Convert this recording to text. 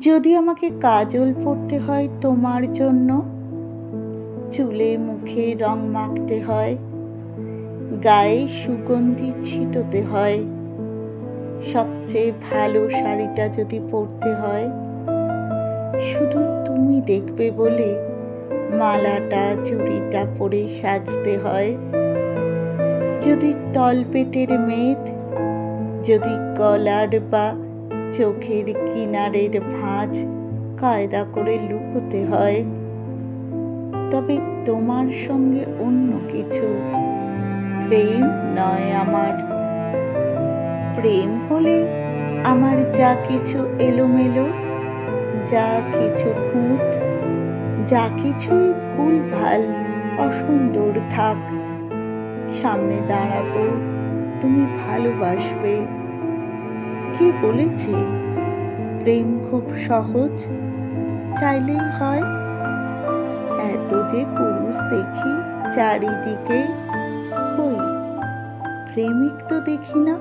যদি আমাকে কাজল পরতে হয় তোমার জন্য, চুলে মুখে রং মাখতে হয়, গায়ে সুগন্ধি ছিটোতে হয়, সবচেয়ে ভালো শাড়িটা যদি পরতে হয়, শুধু তুমি দেখবে বলে মালাটা চুড়িটা পরে সাজতে হয়, যদি তলপেটের মেদ, যদি গলার বা চোখের কিনারের ভাঁজ কায়দা করে লুকোতে হয়, তবে তোমার সঙ্গে অন্য কিছু, প্রেম নয় আমার। প্রেম হলে আমার যা কিছু এলোমেলো, যা কিছু খুঁত, যা কিছুই ভুলভাল অসুন্দর থাক, সামনে দাঁড়াবো, তুমি ভালোবাসবে। কি বলেছি প্রেম খুব সহজ, চাইলেই হয়? এত যে পুরুষ দেখি চারিদিকে, কই প্রেমিক তো দেখি না।